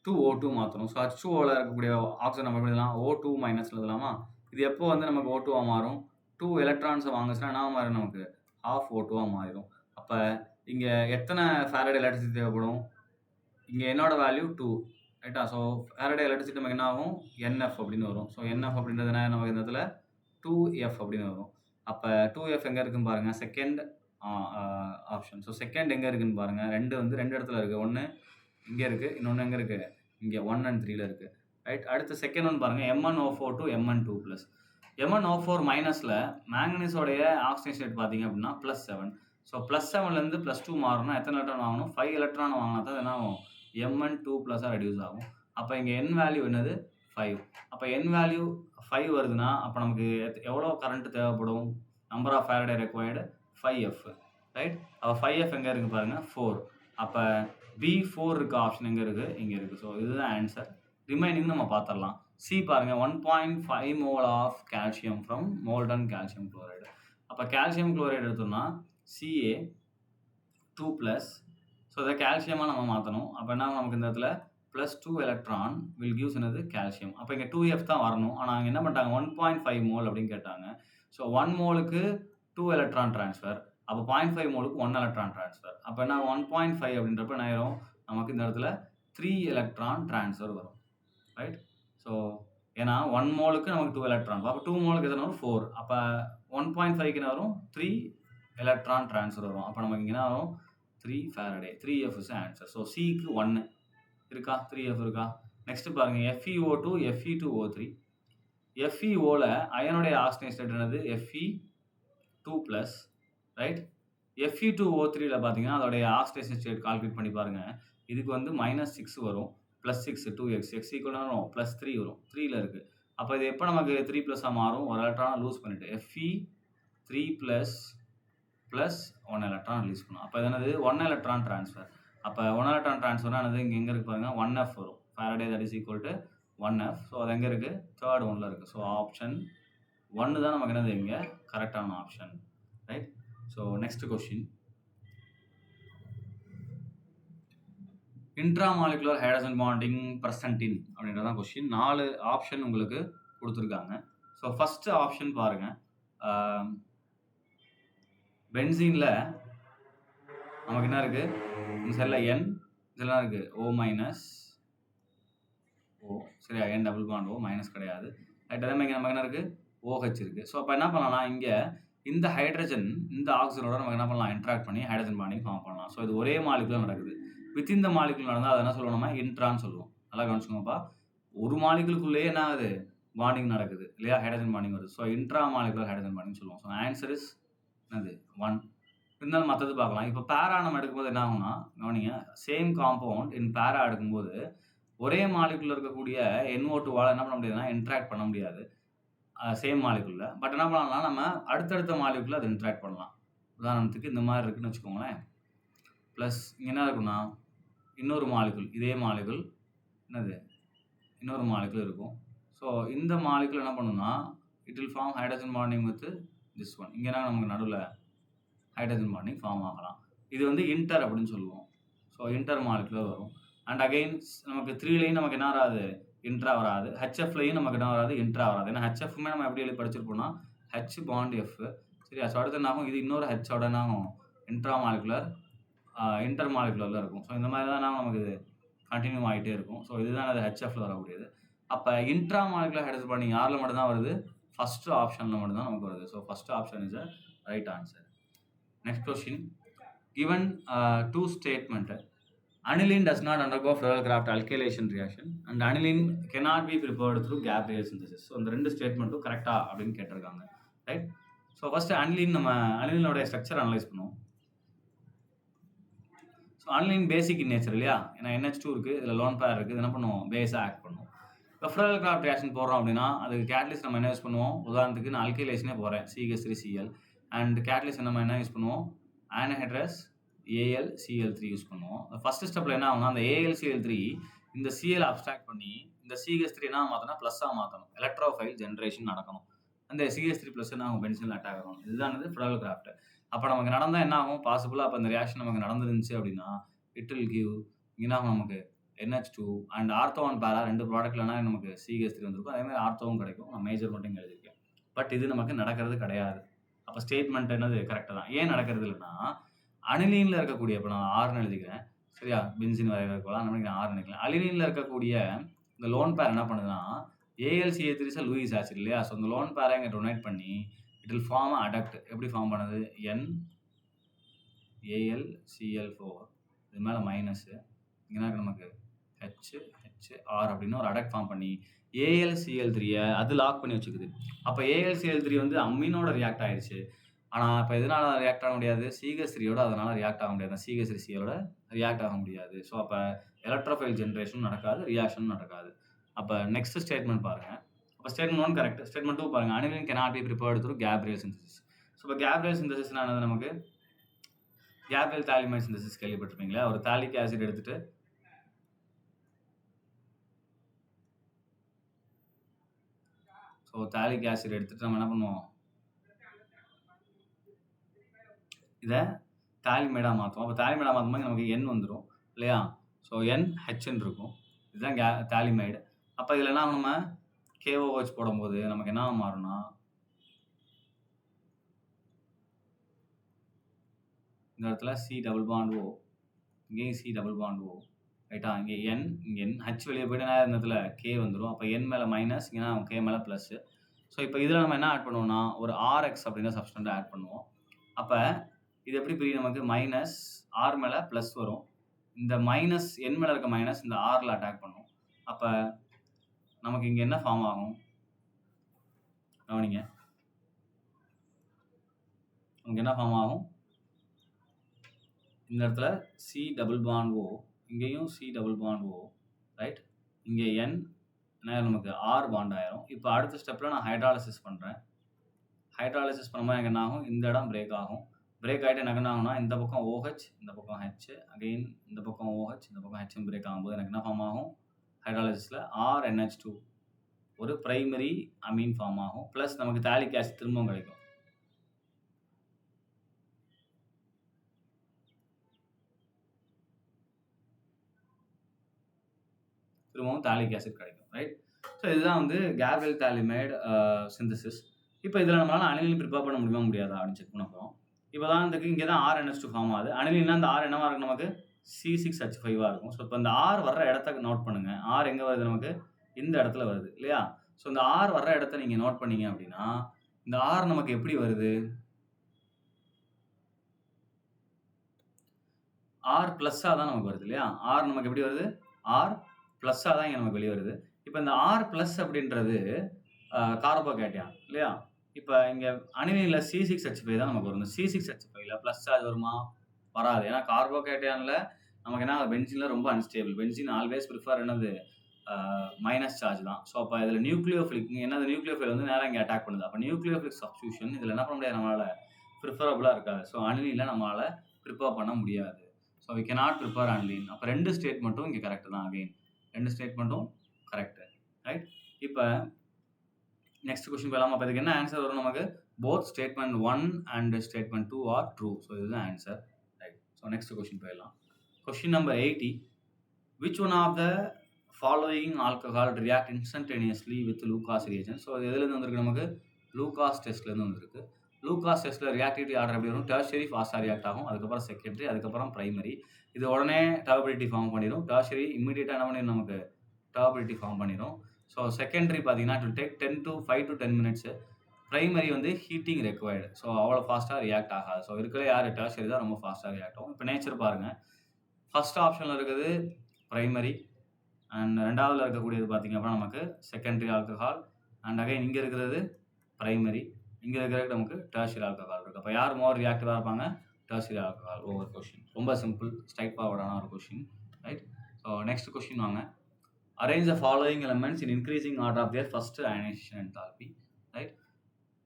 to O2 மாற்றணும். ஸோ H2Oவில் இருக்கக்கூடிய ஆக்சிஜன் நம்ம எப்படி எழுதலாம்? O2 மைனஸில் எழுதலாமா? இது எப்போ வந்து நமக்கு O2 மாறும்? 2 எலக்ட்ரான்ஸை வாங்குச்சுன்னா என்ன மாறும்? நமக்கு half O2 மாறிடும். அப்போ இங்கே எத்தனை ஃபாரடே எலக்ட்ரிசிட்டி தேவைப்படும்? இங்கே என்னோட வேல்யூ 2 ரைட்டா? ஸோ ஃபாரடே எலக்ட்ரிசிட்டி நமக்கு என்ன ஆகும்? NF அப்படின்னு வரும். ஸோ NF அப்படின்றது என்ன நமக்கு இந்த இடத்துல 2F அப்படின்னு வரும். அப்போ 2F எங்கே இருக்குன்னு பாருங்கள். Second option. ஸோ செகண்ட் எங்கே இருக்குன்னு பாருங்கள். 2 வந்து 2 இடத்துல இருக்குது. ஒன்று இங்கே இருக்குது, இன்னொன்று எங்கே இருக்குது? இங்கே 1 and 3ல இருக்குது. ரைட். அடுத்து செகண்ட் ஒன் பாருங்கள். Mn O4 to Mn2+. Mn O4 மைனஸில் மேங்கனீஸோடைய ஆக்சிஜன் ஸ்டேட் பார்த்தீங்க அப்படின்னா +7. ஸோ +7லேருந்து +2 மாறணும்னா எத்தனை எலக்ட்ரான் வாங்கணும்? 5 எலக்ட்ரான் வாங்கினா தான் என்ன ஆகும்? Mn2+ ரெடியூஸ் ஆகும். அப்போ இங்கே n வேல்யூ என்னது? 5. அப்போ n வேல்யூ 5 வருதுன்னா அப்போ நமக்கு எவ்வளோ கரண்ட் தேவைப்படும்? Number of Faraday required 5F. Right. அப்போ 5F எங்கே இருக்குது பாருங்கள்? 4. அப்போ B4 இருக்க ஆப்ஷன் எங்கே இருக்குது? இங்கே இருக்குது. ஸோ இதுதான் ஆன்சர். ரிமைனிங் நம்ம பார்த்துடலாம். சி பாருங்கள். 1.5 mole of calcium from molten calcium chloride. அப்போ கால்சியம் குளோரைடு எடுத்தோம்னா Ca2+. ஸோ இதை கால்சியமாக நம்ம மாற்றணும். அப்போ என்ன நமக்கு இந்த இடத்துல +2 எலக்ட்ரான் வில் கிவ்ஸ் என்னது? கால்சியம். அப்போ இங்கே 2F தான் வரணும். ஆனால் அங்கே என்ன பண்ணிட்டாங்க? 1.5 mole அப்படின்னு கேட்டாங்க. ஸோ 1 மோலுக்கு 2 எலக்ட்ரான் ட்ரான்ஸ்ஃபர். அப்போ 0.5 மோலுக்கு 1 எலக்ட்ரான் ட்ரான்ஸ்ஃபர். அப்போ என்ன 1.5 அப்படின்றப்ப என்ன ஆயிரும்? நமக்கு இந்த இடத்துல 3 எலக்ட்ரான் ட்ரான்ஸ்ஃபர் வரும். ரைட். ஸோ ஏன்னா 1 மோலுக்கு நமக்கு 2 எலக்ட்ரான். அப்போ 2 மோலுக்கு எத்தனை வரும்? 4. அப்போ 1.5க்கு என்ன வரும்? 3 எலக்ட்ரான் ட்ரான்ஸ்ஃபர் வரும். அப்போ நமக்கு இங்கே என்ன வரும்? 3 Faraday. 3F is answer. So சிக்கு 1 இருக்கா? 3F இருக்கா? நெக்ஸ்ட் பாருங்கள். FeO2 Fe2O3. FeOவில் அயனுடைய ஆக்சிஜன் ஸ்டேட் என்னது? Fe2+. ரைட். Fe2O3ல பார்த்தீங்கன்னா அதோடைய ஆக்சிடேஷன் ஸ்டேட் கால்குலேட் பண்ணி பாருங்கள். இதுக்கு வந்து -6 வரும். +6 2x x ஈக்குவல் வரும். +3 வரும். 3ல இருக்குது. அப்போ இது எப்போ நமக்கு 3+ஆக மாறும்? ஒரு எலக்ட்ரானை லூஸ் பண்ணிவிட்டு Fe3+ + 1 எலக்ட்ரான் ரிலீஸ் பண்ணும். அப்போ இது என்னது? 1 எலக்ட்ரான் ட்ரான்ஸ்ஃபர். அப்போ 1 எலக்ட்ரான் ட்ரான்ஸ்ஃபர்னா என்னது? இங்கே எங்கே இருக்குது பாருங்கள்? 1F வரும். Faraday that is equal to 1F. So அது எங்கே இருக்குது? தேர்ட் ஒன்ல இருக்குது. ஸோ ஆப்ஷன் 1 தான் நமக்கு என்னது இங்கே கரெக்டான option. Right. So next question. Intramolecular hydrogen bonding present in அப்படின்றதான் கொஸ்டின். 4 ஆப்ஷன் உங்களுக்கு கொடுத்துருக்காங்க. ஸோ ஃபஸ்ட்டு ஆப்ஷன் பாருங்கள். பென்சீனில் நமக்கு என்ன இருக்குது? இந்த செல்ல N இதெல்லாம் இருக்குது. O-, O சரியா? N double bond O minus கிடையாது. ரைட். அதே மாதிரி நமக்கு என்ன இருக்குது? OH இருக்குது. ஸோ அப்போ என்ன பண்ணலாம்? இங்கே இந்த ஹைட்ரஜன் இந்த ஆக்சிஜனோட நமக்கு என்ன பண்ணலாம்? இன்ட்ராக்ட் பண்ணி ஹைட்ரஜன் பாண்டிங் ஃபார்ம் பண்ணலாம். ஸோ இது ஒரே மாலிகுலர் நடக்குது. வித்தின் த மாலிகுல் நடந்தால் அதை என்ன சொல்லுவோம்? நம்ம இன்ட்ரான்னு சொல்லுவோம். நல்லா கவனிச்சுக்கோங்கப்பா. ஒரு மாலிகுலுக்குள்ளேயே என்ன ஆகுது? பாண்டிங் நடக்குது இல்லையா? ஹைட்ரஜன் பாண்டிங் வருது. So intra molecular hydrogen bonding சொல்லுவோம். ஸோ ஆன்சர் இஸ் என்னது? 1. இருந்தாலும் மற்றது பார்க்கலாம். இப்போ பேரா நம்ம எடுக்கும்போது என்ன ஆகும்னா, கவனிங்க, சேம் காம்பவுண்ட் இன் பேரா எடுக்கும்போது ஒரே மாலிகுலில் இருக்கக்கூடிய NO2வால் என்ன பண்ண முடியாதுன்னா இன்ட்ராக்ட் பண்ண முடியாது சேம் மாலிகுலில். பட் என்ன பண்ணலாம்னா நம்ம அடுத்தடுத்த மாலிகுலில் அதை இன்ட்ராக்ட் பண்ணலாம். உதாரணத்துக்கு இந்த மாதிரி இருக்குன்னு வச்சுக்கோங்களேன். ப்ளஸ் இங்கே என்ன இருக்குன்னா இன்னொரு மாலிகுல், இதே மாலிகுல் என்னது? இன்னொரு மாலிகுல் இருக்கும். ஸோ இந்த மாலிகுல் என்ன பண்ணுன்னா it will form hydrogen bonding with this one. இங்கே நமக்கு நடுவில் ஹைட்ரஜன் பாண்டிங் ஃபார்ம் ஆகலாம். இது வந்து இன்டர் அப்படின்னு சொல்லுவோம். ஸோ இன்டர் மாலிகுலர் வரும். அண்ட் அகெயின் நமக்கு 3லையும் நமக்கு என்ன வராது? இன்ட்ரா வராது. HFலையும் நமக்கு என்ன வராது? இன்ட்ரா வராது. ஏன்னா HFமே நம்ம எப்படி எழுதி படிச்சிருப்போம்னா H பாண்ட் F. சரியா? ஸோ அடுத்து என்ன ஆகும்? இது இன்னொரு Hோட என்ன ஆகும்? இன்ட்ரா மாலிகுலர் இன்டர் மாலிகுலரில் இருக்கும். ஸோ இந்த மாதிரி தான் நமக்கு இது கண்டினியூ ஆகிட்டே இருக்கும். ஸோ இதுதான் அது HFல வரக்கூடியது. அப்போ இன்ட்ரா மாலிகுலர் ஹைட்ரஜன் பாண்டிங் யாரில் மட்டும்தான் வருது? ஃபஸ்ட்டு ஆப்ஷனில் மட்டும்தான் நமக்கு வருது. So first option is a right answer. Next question. Given 2 statement. Aniline does not undergo Furel-Craft alkylation reaction and aniline cannot be prepared through Gabriel synthesis. So இந்த 2 ஸ்டேட்மெண்ட்டும் கரெக்டாக அப்படின்னு கேட்டிருக்காங்க. ரைட். ஸோ ஸோ ஃபர்ஸ்ட் நம்ம அனிலினோட structure analyse பண்ணுவோம். So aniline basic in nature இல்லையா? ஏன்னா NH2 இருக்குது, இதில் லோன் பேர் இருக்குது. என்ன பண்ணுவோம்? பேஸாக ஆக்ட் பண்ணுவோம். இப்போ ஃப்ரெரல் கிராஃப்ட் ரியாக்ஷன் போடுறோம் அப்படின்னா அதுக்கு கேட்டலிஸ்ட் நம்ம என்ன யூஸ் பண்ணுவோம்? உதாரணத்துக்கு நான் அல்கைலேஷனே போகிறேன், CH3Cl. அண்ட் கேட்டலிஸ்ட் நம்ம என்ன யூஸ் பண்ணுவோம்? ஆன்ஹைட்ரஸ் AlCl3 யூஸ் பண்ணுவோம். ஃபர்ஸ்ட் ஸ்டெப்பில் என்ன ஆகும்னா அந்த AlCl3 இந்த Cl அப்ஸ்ட்ராக்ட் பண்ணி இந்த CH3 என்ன மாற்றணும்? ப்ளஸ்ஸாக மாற்றணும். எலக்ட்ரோஃபைல் ஜென்ரேஷன் நடக்கணும். அந்த CH3 ப்ளஸ் என்ன ஆகும்? பென்சில் அட்டாக் ஆகும். இதுதான் ஃப்ரெரல் கிராஃப்ட். அப்போ நமக்கு நடந்தால் என்ன ஆகும்? பாசிபிளாக அப்போ இந்த ரியாக்ஷன் நமக்கு நடந்துருந்துச்சு அப்படின்னா இட் வில் கிவ் என்ன ஆகும்? நமக்கு NH2 அண்ட் ஆர்த்தோன் பேரா 2 ப்ராடக்ட்லனா நமக்கு CH3 வந்திருக்கும். அதே மாதிரி ஆர்த்தோவும் கிடைக்கும். நான் மேஜர் மட்டும் எழுதியிருக்கேன். பட் இது நமக்கு நடக்கிறது கிடையாது. அப்போ ஸ்டேட்மெண்ட் என்னது? கரெக்டாக தான். ஏன் நடக்கிறது இல்லைன்னா அனிலீனில் இருக்கக்கூடிய, இப்போ நான் ஆர்னு எழுதிக்கிறேன் சரியா, பென்சின் வரையறுக்கலாம், நம்ம ஆர் நினைக்கலாம். அலினினில் இருக்கக்கூடிய இந்த லோன் பேர் என்ன பண்ணுதுன்னா AlCl3 லூயிஸ் ஆசிட் இல்லையா? ஸோ இந்த லோன் பேரை இங்கே டொனேட் பண்ணி இட் வில் ஃபார்ம் அடக்ட். எப்படி ஃபார்ம் பண்ணுது? NAlCl4 இது மேலே மைனஸு இங்கே நமக்கு HR அப்படின்னு ஒரு அடக்ட் ஃபார்ம் பண்ணி AlCl3 அது லாக் பண்ணி வச்சுக்குது. அப்போ AlCl3 வந்து அம்மீனோட ரியாக்ட் ஆயிடுச்சு. ஆனால் இப்போ எதனால ரியாக்ட் ஆக முடியாது? CH3யோட அதனால் ரியாக்ட் ஆக முடியாது. CH3Clோட ரியாக்ட் ஆக முடியாது. ஸோ அப்போ எலக்ட்ரோஃபைல் ஜென்ரேஷனும் நடக்காது, ரியாக்ஷனும் நடக்காது. அப்போ நெக்ஸ்ட் ஸ்டேட்மெண்ட் பாருங்கள். அப்போ ஸ்டேட்மெண்ட் 1 கரெக்ட். ஸ்டேட்மெண்ட் 2 பாருங்கள். Aniline cannot be prepared through Gabriel synthesis. So இப்போ Gabriel synthesisனா என்னது? நமக்கு Gabriel தாலிமைட் சிந்தசிஸ் கேள்விப்பட்டிருப்பீங்களா? ஒரு தாலிக் ஆசிட் எடுத்துட்டு தாலிக் ஆசிட் எடுத்துட்டு நம்ம என்ன பண்ணுவோம்? இதை தாலிமைடாக மாற்றுவோம். அப்போ தாலிமைடாக மாற்றும்போது நமக்கு N வந்துடும் இல்லையா? ஸோ NHன்னு இருக்கும். இதுதான் தாலிமைடு. அப்போ இதில் என்ன நம்ம KOH போடும்போது நமக்கு என்ன மாறும்னா இந்த இடத்துல C டபுள் பாண்ட் O, இங்கேயும் C டபுள் பாண்ட் O ரைட்டா? இங்கே N, இங்கே H வெளியே போய்ட்டு இந்த இடத்துல K வந்துடும். அப்போ N மேலே மைனஸ், இங்கே K மேலே ப்ளஸ்ஸு. ஸோ இப்போ இதில் நம்ம என்ன ஆட் பண்ணுவோம்னா ஒரு RX அப்படின்ற சப்ஸ்டன்ட் ஆட் பண்ணுவோம். அப்போ இது எப்படி பிரியும்? நமக்கு மைனஸ் ஆர் மேலே ப்ளஸ் வரும். இந்த மைனஸ் என் மேலே இருக்க மைனஸ் இந்த ஆரில் அட்டாக் பண்ணும். அப்போ நமக்கு இங்கே என்ன ஃபார்ம் ஆகும்? கவனிங்க, நமக்கு என்ன ஃபார்ம் ஆகும்? இந்த இடத்துல C டபுள் பாண்ட் O, இங்கேயும் C double bond O right? இங்கே N என்ன நமக்கு R பாண்ட் ஆயிரும். இப்போ அடுத்த ஸ்டெப்பில் நான் ஹைட்ராலிசிஸ் பண்ணுறேன். ஹைட்ராலிசிஸ் பண்ணும்போது எனக்கு என்ன ஆகும்? இந்த இடம் பிரேக் ஆகும். பிரேக் ஆகிட்டு எனக்கு என்ன ஆகும்னா இந்த பக்கம் OH, இந்த பக்கம் H, அகெயின் இந்த பக்கம் OH, இந்த பக்கம் H பிரேக் ஆகும்போது எனக்கு என்ன ஃபார்ம் ஆகும்? ஹைட்ராலிசிஸில் RNH2 ஒரு பிரைமரி அமீன் ஃபார்ம் ஆகும். ப்ளஸ் நமக்கு தாலிக் ஆசிட் திரும்பவும் கிடைக்கும். திரும்பவும் தாலிக் ஆசிட் கிடைக்கும் ரைட்? ஸோ இதுதான் வந்து கேப்ரியல் தாலிமைடு சிந்தசிஸ். இப்போ இதில் நம்மளால் அனிலின் ப்ரிப்பேர் பண்ண முடியுமா முடியாதா அப்படின்னு செக் பண்ண போகிறோம். இப்போ தான் இங்கே தான் RNH2 ஃபார்ம் ஆகுது. அனிலின்னா அந்த R என்னவாக இருக்கும்? நமக்கு C6H5 இருக்கும். ஸோ இப்போ இந்த R வர்ற இடத்த நோட் பண்ணுங்கள். R எங்கே வருது? நமக்கு இந்த இடத்துல வருது இல்லையா? ஸோ இந்த R வர்ற இடத்த நீங்கள் நோட் பண்ணீங்க அப்படின்னா இந்த R நமக்கு எப்படி வருது? R ப்ளஸ்ஸாக தான் நமக்கு வருது இல்லையா? R நமக்கு எப்படி வருது? R ப்ளஸ்ஸாக தான் இங்கே நமக்கு வெளியே வருது. இப்போ இந்த R ப்ளஸ் அப்படின்றது கார்போகேட்டையான் இல்லையா? இப்போ இங்கே அனிலினில் C6H5 தான் நமக்கு வரும். C6H5ல ப்ளஸ் சார்ஜ் வருமா? வராது. ஏன்னா கார்போகேட்டையானில் நமக்கு என்ன பென்சினில் ரொம்ப அன்ஸ்டேபிள். பென்சின் ஆல்வேஸ் ப்ரிஃபர் என்னது? மைனஸ் சார்ஜ் தான். ஸோ அப்போ இதில் நியூக்ளியோஃபிலிக் என்னது? நியூக்ளியோஃபைல் வந்து நேராக இங்கே அட்டாக் பண்ணுது. அப்போ நியூக்ளியோஃபிலிக் சப்ஸ்டியூஷன் இதில் என்ன பண்ண முடியாது? நம்மளால் ப்ரிஃபரபுளாக இருக்காது. ஸோ அனிலினில் நம்மளால் ப்ரிப்பேர் பண்ண முடியாது. So we cannot prepare aniline. அப்போ 2 ஸ்டேட்மெண்ட்டும் இங்கே கரெக்டு தான். அகெயின் 2 ஸ்டேட்மெண்ட்டும் கரெக்டு ரைட்? இப்போ நெக்ஸ்ட் கொஸ்டின் போயிடலாம். அப்போ இதுக்கு என்ன ஆன்சர் வரும்? நமக்கு both statement 1 and statement 2 are true. So இதுதான் answer right? So next question போயிடலாம். Question number 80. Which one of the following alcohol react instantaneously with Lucas reagent? So இது எதுலேருந்து வந்திருக்கு? நமக்கு லூகாஸ் டெஸ்ட்லேருந்து வந்திருக்கு. லூகாஸ் டெஸ்ட்டில் ரியாக்டிவிட்டி ஆர்டர் எப்படி வரும்? டெர்ஷரி ஃபாஸ்ட்டாக ரியாக்ட் ஆகும், அதுக்கப்புறம் செகண்டரி, அதுக்கப்புறம் பிரைமரி. இது உடனே டர்பிலிட்டி ஃபார்ம் பண்ணிடும். டெர்ஷரி இம்மிடியேட்டாக என்ன பண்ணிடும்? நமக்கு டர்பிலிட்டி ஃபார்ம் பண்ணிடும். ஸோ செகண்டரி பார்த்தீங்கன்னா it will take 5 to 10 minutes. Primary வந்து ஹீட்டிங் ரெக்வயர்டு. ஸோ அவ்வளோ ஃபாஸ்ட்டாக ரியாக்ட் ஆகாது. ஸோ இருக்கிற யார்? டெர்ஷரி தான் ரொம்ப ஃபாஸ்ட்டாக ரியாக்ட் ஆகும். இப்போ நேச்சர் பாருங்கள். ஃபர்ஸ்ட் ஆப்ஷனில் இருக்குது பிரைமரி அண்ட் ரெண்டாவதுல இருக்கக்கூடியது பார்த்திங்க அப்படின்னா நமக்கு செகண்டரி ஆல்கஹால் அண்ட் அகைன் இங்கே இருக்கிறது பிரைமரி. இங்கே இருக்கிறதுக்கு நமக்கு டெர்ஷியரி ஆல்கஹால் இருக்குது. அப்போ யார் மோர் ரியாக்டிவாக இருப்பாங்க? Tertiary alcohol over question. ரொம்ப சிம்பிள், ஸ்ட்ரைட் ஃபார்வர்டான ஒரு question, right? So next question வாங்க. Arrange the following elements in increasing order of their first ionisation enthalpy, right?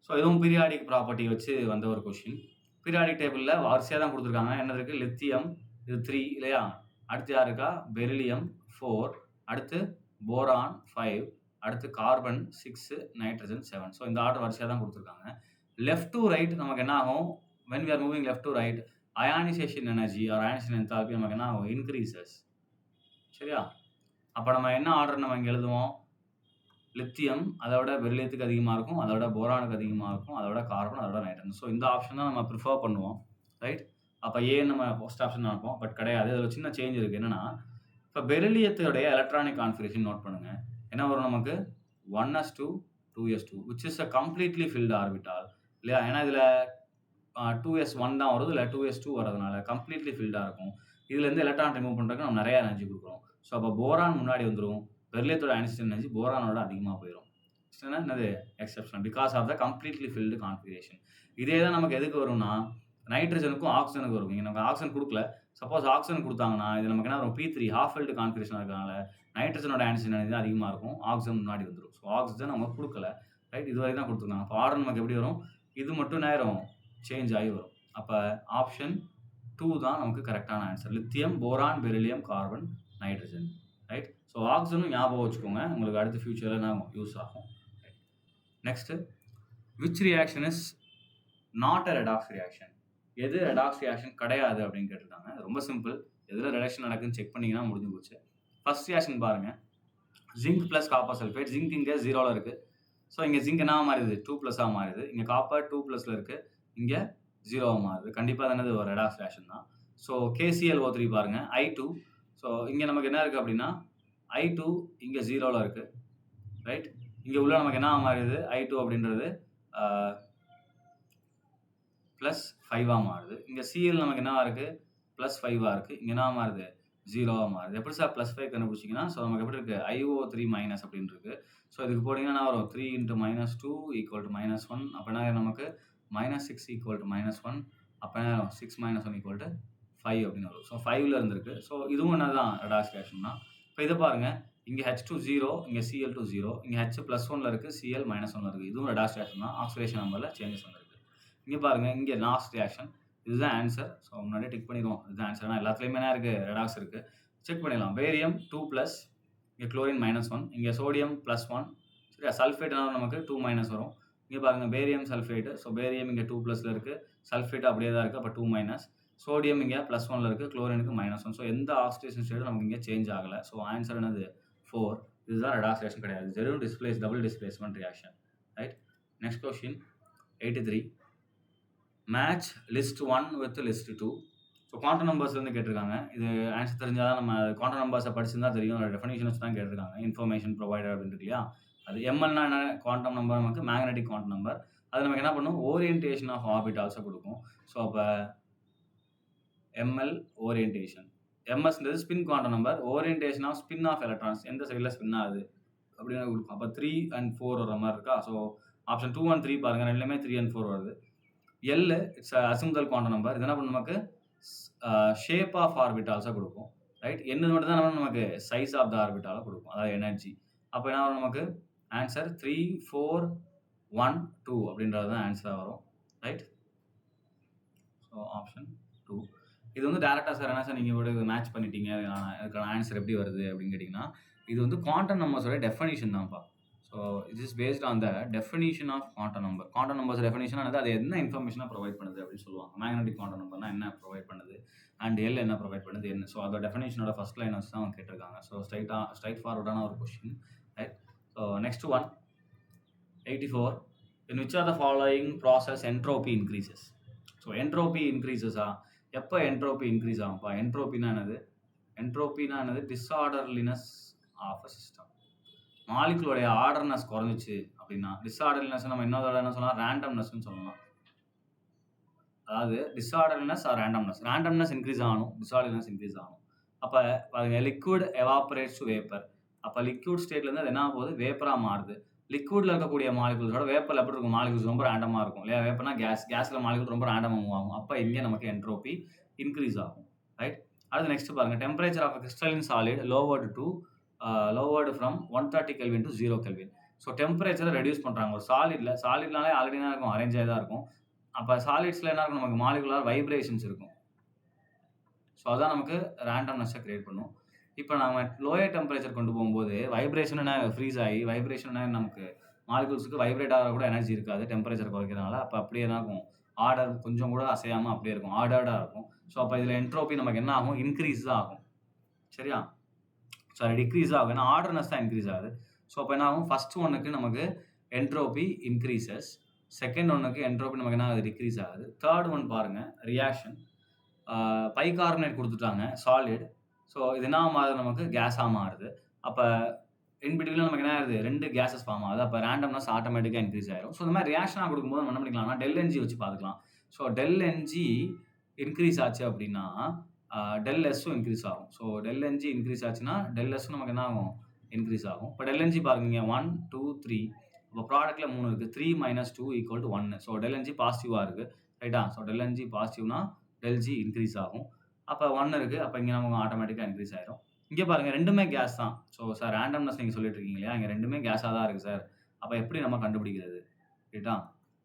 So இதுவும் பீரியாடிக் ப்ராப்பர்ட்டி வச்சு வந்த ஒரு கொஷின். பீரியாடிக் டேபிளில் வரிசையாக தான் கொடுத்துருக்காங்க. என்ன இருக்குது? லித்தியம் இது 3 இல்லையா? அடுத்து யார் இருக்கா? பெரிலியம் 4, அடுத்து போரான் 5, அடுத்து கார்பன் 6, நைட்ரஜன் 7. ஸோ இந்த ஆர்டர் வரிசையாக தான் கொடுத்துருக்காங்க. லெஃப்ட் டு ரைட் நமக்கு என்ன ஆகும்? when we are moving left to right, ionization energy or ionization enthalpy நமக்கு என்ன ஆகும்? increases. சரியா? அப்போ நம்ம என்ன ஆர்டர் நம்ம இங்கே எழுதுவோம்? லித்தியம் அதோட பெரிலியத்துக்கு அதிகமாக இருக்கும், அதோட போரானுக்கு அதிகமாக இருக்கும், அதோட கார்பன், அதோட நைட்ரஜன். ஸோ இந்த ஆப்ஷன் தான் நம்ம ப்ரிஃபர் பண்ணுவோம், ரைட்? அப்போ ஏன் நம்ம ஃபர்ஸ்ட் ஆப்ஷன் நினைப்போம், பட் கிடையாது. அதில் சின்ன சேஞ்ச் இருக்குது. என்னன்னா, இப்போ பெரிலியத்துடைய எலக்ட்ரானிக் கான்ஃபிகரேஷன் நோட் பண்ணுங்க. என்ன வரும் நமக்கு? 1s2 2s2 which is a completely filled orbital இல்லையா? ஏன்னா இதில் 2s1 தான் வருது, இல்லை 2s2 வரதுனால கம்ப்ளீட்லி ஃபில்டாக இருக்கும். இதுலேருந்து எலக்ட்ரான் ரிமூவ் பண்ணுறதுக்கு நம்ம நிறைய எனர்ஜி கொடுக்குறோம். ஸோ அப்போ போரான் முன்னாடி வந்துடும். பெரிலியத்தோட அயனைசேஷன் எனர்ஜி போரானோட அதிகமாக போயிடும். என்னது? Exception because of the completely filled configuration. இதே தான் நமக்கு எதுக்கு வரும்னா, நைட்ரஜனுக்கும் ஆக்சிஜனுக்கு வரும். இங்கே நமக்கு ஆக்சிஜன் கொடுக்கல, சப்போஸ் ஆக்சிஜன் கொடுத்தாங்கன்னா இது நமக்கு என்ன வரும்? P3 ஹாஃப் ஃபில்டு கான்ஃபிகரேஷன் இருக்கிறதுனால நைட்ரஜனோட அயனைசேஷன் எனர்ஜி அதிகமாக இருக்கும், ஆக்சிஜன் முன்னாடி வந்துடும். ஸோ ஆக்சிஜன் நம்ம கொடுக்கல, ரைட்? இது வரைக்கும் தான் கொடுத்துருக்காங்க. அப்போ ஆர்டர் நமக்கு எப்படி வரும்? இது மட்டும் நேரம் சேஞ்ச் ஆகி வரும். அப்போ ஆப்ஷன் 2 தான் நமக்கு கரெக்டான answer. Lithium, boron, beryllium, carbon, nitrogen, right? So ஆக்சிஜனும் ஞாபகம் வச்சுக்கோங்க, உங்களுக்கு அடுத்த ஃபியூச்சரில் நான் யூஸ் ஆகும். Next, which reaction is not a redox reaction? எது ரெடாக்ஸ் ரியாக்ஷன் கிடையாது அப்படின்னு கேட்டிருக்காங்க. ரொம்ப சிம்பிள், எதில் ரிடக்ஷன் நடக்குதுன்னு செக் பண்ணிங்கன்னா முடிஞ்சு போச்சு. ஃபர்ஸ்ட் ரியாக்ஷன் பாருங்கள், zinc plus copper sulphate. Zinc இங்கே 0ல் இருக்குது. ஸோ இங்கே ஜிங்க் என்ன மாறுது? 2+ஆக மாறுது. இங்கே காப்பர் 2+ல் இருக்குது, இங்கே 0 மாறுது. கண்டிப்பாக தானே ஒரு ரெடாக்ஸ் ரியாக்ஷன் தான். ஸோ KClO3 பாருங்கள், I2. ஸோ இங்கே நமக்கு என்ன இருக்குது அப்படின்னா, I2 இங்கே 0ல் இருக்குது, ரைட்? இங்கே உள்ள நமக்கு என்ன மாறுது? I2 அப்படின்றது +5ஆக மாறுது. இங்கே Cl நமக்கு என்ன இருக்குது? +5ஆக இருக்குது. இங்கே என்ன மாறுது? 0ஆக மாறுது. எப்படி சார் +5 கண்டுபிடிச்சிங்கன்னா, ஸோ நமக்கு எப்படி இருக்குது? IO3- அப்படின்னு இருக்குது. ஸோ இதுக்கு போட்டிங்கன்னா வரும் 3 × -2 = -1. அப்போ என்ன நமக்கு? -6 = -1. அப்போ என்ன 6 - 1 = 5 அப்படின்னு வரும். ஸோ 5ல் இருந்திருக்கு. ஸோ இதுவும் என்ன தான் ரெடாக்ஸ் ரியாக்ஷன் தான். இப்போ இதை பாருங்கள், இங்கே H2 0, இங்கே Cl2 0, இங்கே H +1ல் இருக்குது, Cl -1ல் இருக்குது. இதுவும் ரெடாக்ஸ் ரியாக்ஷன் தான். ஆக்சிடேஷன் நம்பரில் சேஞ்சஸ் வந்திருக்கு. இங்கே பாருங்கள், இங்கே லாஸ்ட் ரியாக்ஷன், இதுதான் ஆன்சர். ஸோ முன்னாடியே டிக் பண்ணிடுவோம், இதுதான் ஆன்சர். ஆனால் எல்லாத்துலேயுமே என்ன இருக்குது? ரெடாக்ஸ் இருக்குது. செக் பண்ணிடலாம். பேரியம் 2+, இங்கே குளோரின் -1, இங்கே சோடியம் +1, சரியா? சல்ஃபேட்னா நமக்கு 2- வரும். இங்கே பாருங்கள், பேரியம் சல்ஃபேட்டு. ஸோ பேரியம் இங்கே 2+ல் இருக்குது, சல்ஃபேட் அப்படியே தான் இருக்குது, அப்போ 2-. சோடியம் இங்கே +1ல் இருக்குது, குளோரினுக்கு -1. ஸோ எந்த ஆக்சிடேஷன் ஸ்டேட்டும் நமக்கு இங்கே சேஞ்ச் ஆகலை. ஸோ ஆன்சர் என்னது? 4. இதுதான் ரெடாக்ஸ் ரியாக்ஷன் கிடையாது. ஜெரூன் displace double displacement reaction, right? Next question 83. Match list 1 with list 2. So quantum நம்பர்ஸ்லேருந்து கேட்டிருக்காங்க. இது ஆன்சர் தெரிஞ்சால் தான் நம்ம குவாண்டம் நம்பர்ஸை படிச்சிருந்தா தெரியும். டெஃபினேஷன் வச்சு தான் கேட்டிருக்காங்க. இன்ஃபர்மேஷன் ப்ரொவைடர் அப்படின்னு இருக்கு இல்லையா? அது எம்எல்னா என்ன? குவாண்டம் நம்பர் நமக்கு மேக்னெட்டிக் குவாண்டம் நம்பர். அது நமக்கு என்ன பண்ணும்? ஓரியன்டேஷன் ஆஃப் ஆர்பிட்டால்ஸை கொடுக்கும். ஸோ அப்போ எம்எல் ஓரியன்டேஷன். எம்எஸ்ன்றது spin quantum number, orientation of spin of electrons, எந்த சைடில் ஸ்பின் ஆகுது அப்படின்னு கொடுக்கும். அப்போ 3 and 4 வர மாதிரி இருக்கா? ஸோ ஆப்ஷன் 2 and 3 பாருங்கள், ரெண்டுலேயுமே 3 and 4 வருது. L it's azimuthal quantum number. இது என்ன பண்ணும்? நமக்கு ஷேப் ஆஃப் ஆர்பிட்டால்ஸை கொடுக்கும், ரைட்? என்ன மட்டும் தான் நமக்கு சைஸ் ஆஃப் த ஆர்பிட்டாலை கொடுக்கும், அதாவது எனர்ஜி. அப்போ என்ன வரும் நமக்கு? ஆன்சர் 3, 4, 1, 2 அப்படின்றது தான் ஆன்சராக வரும், ரைட்? So option 2. இது வந்து டேரெக்டாக சார் என்ன சார் நீங்கள் மேட்ச் பண்ணிட்டீங்க, அதுக்கான ஆன்சர் எப்படி வருது அப்படின்னு கேட்டிங்கன்னா, இது வந்து குவாண்டம் நம்பர்ஸோட டெஃபினிஷன் தான்ப்பா. So it is based on the definition of quantum number. Quantum numbers definition ஆனது அது என்ன இன்ஃபர்மேஷனாக ப்ரொவைட் பண்ணுது அப்படின்னு சொல்லுவாங்க. மேக்னெட்டிக் குவாண்டம் நம்பர்னா என்ன ப்ரொவைட் பண்ணுது, அண்ட் எல் என்ன ப்ரொவைட் பண்ணுது, என்ன. ஸோ அதோட டெஃபினிஷனோட ஃபர்ஸ்ட் லைன் வச்சு தான் அவங்க கேட்டிருக்காங்க. ஸோ ஸ்ட்ரைட் ஃபார்வர்டான ஒரு question, right? So next one 84. In which of the following process entropy increases? So entropy இன்க்ரீசஸா? எப்போ என்ட்ரோபி இன்க்ரீஸ் ஆகும்ப்பா? என்ட்ரோபினா என்னது? டிஸ்ஆர்டர்லினஸ் ஆஃப் அ சிஸ்டம். மாலிகுலோடைய ஆர்டர்னஸ் குறைஞ்சிச்சு அப்படின்னா, டிஸ்ஆர்டர்லினஸ் நம்ம இன்னொரு என்ன சொல்லலாம்? ரேண்டம்னஸ்ன்னு சொல்லலாம். அதாவது டிஸ்ஆர்டர்லினஸ் ஆர் ரேண்டம்னஸ் இன்க்ரீஸ் ஆகணும், டிஸ்ஆர்டர்லினஸ் இன்க்ரீஸ் ஆகணும். அப்போ பாருங்க, லிக்விட் எவாபரேட்ஸ் டு வேப்பர். அப்போ லிக்விட் ஸ்டேட்லேருந்து அது என்ன போகுது? வேப்பராக மாறுது. லிக்விட்ல இருக்கக்கூடிய மாலிகுல்ஸோட வேப்பர்ல எப்படி இருக்கும் மாலிகுல்ஸ் ரொம்ப ரேண்டமா இருக்கும் இல்லையா? வேப்பர்னா கேஸ்ல மாலிகுல் ரொம்ப ரேண்டமா மூவ் ஆகும். அப்ப இங்க நமக்கு என்ட்ரோபி இன்கிரீஸ் ஆகும். ரைட்? அடுத்து நெக்ஸ்ட் பாருங்க. Temperature of crystalline solid lowered from 130 kelvin to 0 kelvin. So டெம்பரேச்சரை ரெடியூஸ் பண்றாங்க. ஒரு சாலிட்னாலே ஆல்ரெடி என்ன இருக்கும்? அரேஞ்ச் ஆகி தான் இருக்கும். அப்ப சாலிட்ஸ்ல என்ன இருக்கும்? நமக்கு மாலிகுலர் வைப்ரேஷன்ஸ் இருக்கும். ஸோ அதான் நமக்கு ரேண்டம்னஸை கிரியேட் பண்ணும். இப்போ நம்ம லோயர் டெம்பரேச்சர் கொண்டு போகும்போது வைப்ரேஷன் ஃப்ரீஸ் ஆகி வைப்ரேஷன் நமக்கு மாலிகுல்ஸுக்கு வைப்ரேட் ஆகிற கூட எனர்ஜி இருக்காது டெம்பரேச்சர் குறைக்கிறதுனால. அப்போ அப்படியே என்ன இருக்கும்? ஆர்டர் கொஞ்சம் கூட அசையாமல் அப்படியே இருக்கும். ஆர்டர்டாக இருக்கும். ஸோ அப்போ இதில் என்ட்ரோபி நமக்கு என்ன ஆகும்? இன்க்ரீஸ் தான் ஆகும். சரியா? சாரி, டிக்ரீஸ் ஆகும். ஏன்னா ஆர்டர்னஸ் தான் இன்க்ரீஸ் ஆகுது. ஸோ அப்போ என்ன ஆகும்? ஃபர்ஸ்ட் ஒன்னுக்கு நமக்கு என்ட்ரோபி இன்க்ரீசஸ், செகண்ட் ஒன்னுக்கு என்ட்ரோபி நமக்கு என்ன ஆகுது? டிக்ரீஸ் ஆகுது. தேர்ட் ஒன் பாருங்க, ரியாக்ஷன். பைகார்பனேட் கொடுத்துட்டாங்க சாலிட். ஸோ இது என்ன மாறுது? நமக்கு கேஸாக மாறுது. அப்போ இன்பிட்வீனில் நமக்கு என்ன ஆகுது? 2 கேஸஸ் ஃபார்ம் ஆகுது. அப்போ ரேண்டம்னஸ் ஆட்டோமேட்டிக்காக இன்க்ரீஸ் ஆயிரும். ஸோ இந்த மாதிரி ரியாக்ஷனாக கொடுக்கும்போது நம்ம என்ன பண்ணிக்கலாம்னா ΔNG வச்சு பார்த்துக்கலாம். ஸோ ΔNG இன்க்ரீஸ் ஆச்சு அப்படின்னா ΔSும் இன்க்ரீஸ் ஆகும். ஸோ ΔNG இன்க்ரீஸ் ஆச்சுன்னா ΔSும் நமக்கு என்ன ஆகும்? இன்க்ரீஸ் ஆகும். இப்போ ΔNG பாருங்க, 1 2 3. இப்போ ப்ராடக்ட்ல 3 இருக்கு. 3 - 2 = 1. ஸோ ΔNG பாசிட்டிவா இருக்கு. ரைட்டா? ஸோ ΔNG பாசிட்டிவ்னா ΔG இன்க்ரீஸ் ஆகும். அப்போ 1 இருக்கு. அப்போ இங்கே நமக்கு ஆட்டோமேட்டிக்காக இன்க்ரீஸ் ஆயிரும். இங்கே பாருங்க, ரெண்டுமே கேஸ் தான். ஸோ சார் ரேண்டம்னஸ் நீங்கள் சொல்லிட்டு இருக்கீங்க இல்லையா? இங்கே ரெண்டுமே கேஸாக தான் இருக்குது சார். அப்போ எப்படி நம்ம கண்டுபிடிக்கிறது? ரைட்டா?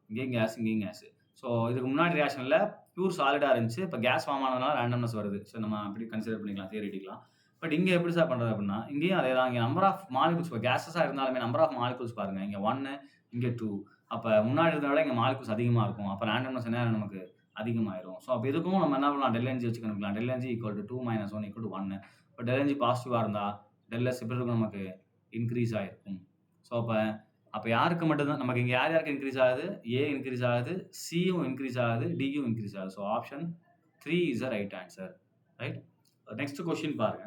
இங்கேயும் கேஸ், இங்கேயும் கேஸ். ஸோ இதுக்கு முன்னாடி ரியாக்ஷனில் பியூர் சாலிடாக இருந்துச்சு. இப்போ கேஸ் ஃபார்ம் ஆனதுனால ரேண்டம்னஸ் வருது. ஸோ நம்ம அப்படி கன்சிடர் பண்ணிக்கலாம், தியரிட்டிக்கலாம். பட் இங்கே எப்படி சார் பண்ணுறது அப்படின்னா, இங்கேயும் அதே தான். இங்கே நம்பர் ஆஃப் மாலிகுல்ஸ் இப்போ கேஸஸாக இருந்தாலுமே நம்பர் ஆஃப் மாலிகுல்ஸ் பாருங்கள். இங்கே 1, இங்கே 2. அப்போ முன்னாடி இருந்ததை விட இங்கே மாலிகுல்ஸ் அதிகமாக இருக்கும். அப்போ ரேண்டம்னஸ் என்ன நமக்கு அதிகமாயிரும். ஸோ அப்போ இதுக்கும் நம்ம என்ன பண்ணலாம்? ΔNG வச்சு கண்டுபிடிக்கலாம். ΔNG = 2 - 1 = 1. இப்போ ΔNG பாசிட்டிவாக இருந்தால் ΔS எப்படி இருக்கும்? நமக்கு இன்க்ரீஸ் ஆகிருக்கும். ஸோ அப்போ யாருக்கு மட்டும்தான் நமக்கு இங்கே யாருக்கு இன்க்ரீஸ் ஆகுது? A இன்க்ரீஸ் ஆகுது, Cயும் இன்க்ரீஸ் ஆகுது, Dயும் இன்க்ரீஸ் ஆகுது. So option 3 is the right answer. Right? Next question பாருங்க.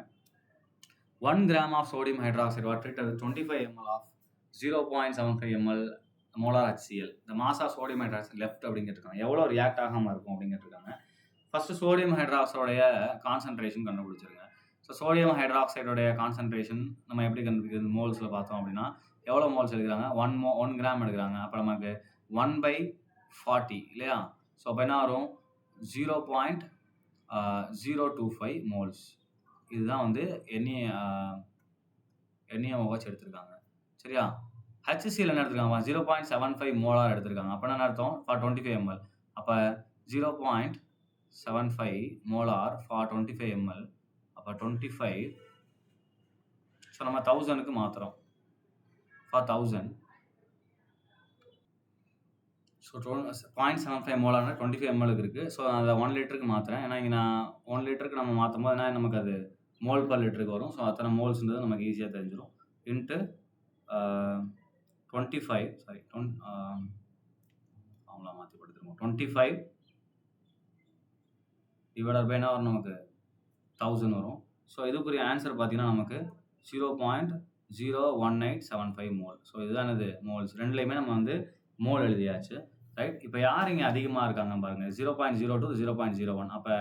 1 gram of sodium hydroxide was treated with 25 ml of 0.75 ml molar HCl. The mass of sodium hydroxide left அப்படின்னு கேட்டிருக்காங்க. எவ்வளோ react ஆகாமல் இருக்கும் அப்படின்னு கேட்டிருக்காங்க. ஃபர்ஸ்ட் சோடியம் ஹைட்ராக்சைடோடைய கான்சன்ட்ரேஷன் கண்டுபிடிச்சிருங்க. ஸோ சோடியம் ஹைட்ராக்சைடோடைய கான்சன்ட்ரேஷன் நம்ம எப்படி கண்டுபிடிக்கிறது? மோல்ஸில் பார்த்தோம் அப்படின்னா எவ்வளோ மோல்ஸ் எடுக்கிறாங்க? 1 கிராம் எடுக்கிறாங்க. அப்போ நமக்கு 1/40 இல்லையா? ஸோ அப்போ என்ன வரும்? 0.025 மோல்ஸ். இதுதான் வந்து NaOH எடுத்திருக்காங்க. சரியா? HCl என்ன எடுத்திருக்காங்க? 0.75 மோலார் எடுத்திருக்காங்க. அப்போ என்ன அர்த்தம்? For 25 ml. அப்போ 0.75 மோலார் ஃபார் 25 ml. அப்போ 25. ஸோ நம்ம 1000க்கு மாற்றுறோம். ஃபார் 1000. ஸோ 0.75 மோலார்னா 25 ml இருக்கு. ஸோ அதை 1 லிட்டருக்கு மாற்றுறேன். ஏன்னா இங்கே நான் 1 லிட்டருக்கு நம்ம மாற்றும் போது என்ன நமக்கு அது மோல் பர் லிட்டருக்கு வரும். ஸோ அத்தனை மோல்ஸ்ன்றது நமக்கு ஈஸியாக தெரிஞ்சிடும். இன்ட்டு 25 சாரி அவங்களா மாற்றி படுத்துருவோம். 25 டிவைடட் பை என்ன வரும்? நமக்கு 1000 வரும். ஸோ இதுக்குரிய ஆன்சர் பார்த்தீங்கன்னா நமக்கு 0.01875 மோல். ஸோ இதுதான் இது மோல்ஸ். ரெண்டுலேயுமே நம்ம வந்து மோல் எழுதியாச்சு. ரைட்? இப்போ யார் இங்கே அதிகமாக இருக்காங்க பாருங்கள்? 0.02 0.01. அப்போ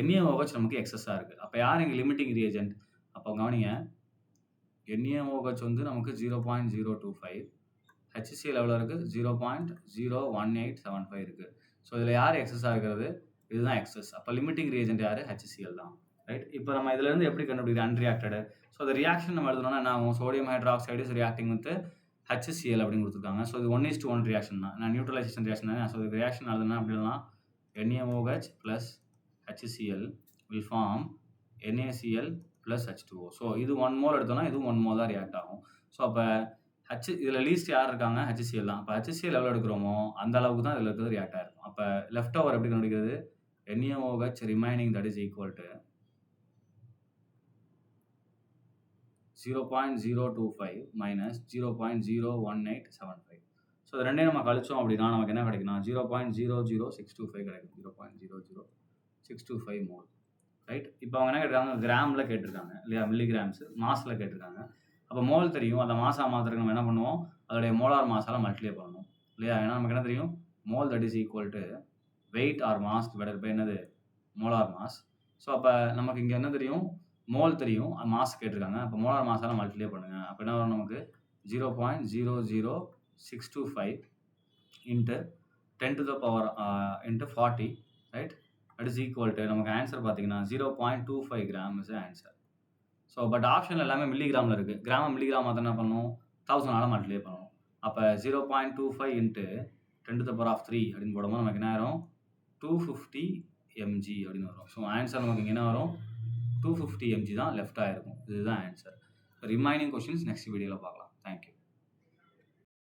NaOH நமக்கு எக்ஸஸாக இருக்குது. அப்போ யார் இங்கே லிமிட்டிங் ரியேஜென்ட்? அப்போ கவனிங்க, NaOH வந்து நமக்கு 0.025, HCl எவ்வளோ இருக்குது? 0.01875 இருக்குது. ஸோ இதில் யார் எக்ஸஸாக இருக்கிறது? இதுதான் எக்ஸஸ். அப்போ லிமிட்டிங் ரியேஜென்ட் யார்? HCl தான். ரைட்? இப்போ நம்ம இதுலேருந்து எப்படி கண்டுபிடிக்கிறது? அன்ரியாக்டடு. ஸோ இந்த ரியாக்ஷன் நம்ம எழுதணும்னா என்ன ஆகும்? Sodium hydroxide is reacting with HCl அப்படின்னு கொடுத்துருக்காங்க. ஸோ இது 1:1 ரியாக்ஷன் தான். நான் நியூட்ரலைசேஷன் ரியாக்ஷன் தானே. ஸோ இது ரியாக்ஷன் எழுதுனா அப்படின்னா NaOH + HCl will form NaCl + H2O. So இது 1 மோல் எடுத்தோம்னா இது 1 மோல் தான் ரியாக்ட் ஆகும். ஸோ அப்போ இதில் லீஸ்ட் யார் இருக்காங்க? HCl தான். அப்போ HCl எவ்வளோ எடுக்கிறோமோ அந்த அளவுக்கு தான் இதில் இருக்கிறது ரியாக்ட் ஆகிருக்கும். அப்போ லெஃப்ட் ஓவர் எப்படி கண்டுபிடிக்கிறது? NaOH remaining that is equal to 0.025 minus 0.01875. So இது ரெண்டையும் நம்ம கழிச்சோம் அப்படின்னா நமக்கு என்ன கிடைக்குன்னா 0.00625 கிடைக்கும். 0.00625 மோல். ரைட்? இப்போ அவங்க என்ன கேட்டிருக்காங்க? கிராமில் கேட்டிருக்காங்க இல்லையா? மில்லிகிராம்ஸ் மாஸில் கேட்டிருக்காங்க. அப்போ மோல் தெரியும். அந்த மாஸாக மாத்திரக்கு நம்ம என்ன பண்ணுவோம்? அதோடைய மோலார் மாஸால் மல்டிப்ளை பண்ணணும் இல்லையா? ஏன்னா நமக்கு என்ன தெரியும்? Mole that is equal to weight or mass divided by என்னது? Molar mass. ஸோ அப்போ நமக்கு இங்கே என்ன தெரியும்? மோல் தெரியும். மாஸ் கேட்டிருக்காங்க. அப்போ மோலார் மாஸால் மல்டிப்ளை பண்ணுங்க. அப்போ என்ன வரும்? நமக்கு 0.00625 into 10 to the power into 40, right? That is equal to நமக்கு ஆன்சர் பார்த்தீங்கன்னா 0.25 gram is answer. So but option எல்லாமே மில்லிகிராமில் இருக்குது. கிராம மில்லிகிராம் அதை என்ன பண்ணணும், 1000 மல்டிப்ளை பண்ணணும். அப்போ 0.25 into 10 to the power of 3 அப்படின்னு போடும்போது நமக்கு என்ன ஆயிரும், 250 mg அப்படின்னு வரும். ஸோ ஆன்சர் நமக்கு இங்கே என்ன வரும், 250 mg தான் லெஃப்டாக இருக்கும். இதுதான் ஆன்சர். ரிமைனிங் கொஷின்ஸ் நெக்ஸ்ட் வீடியோவில் பார்க்கலாம். தேங்க்யூ.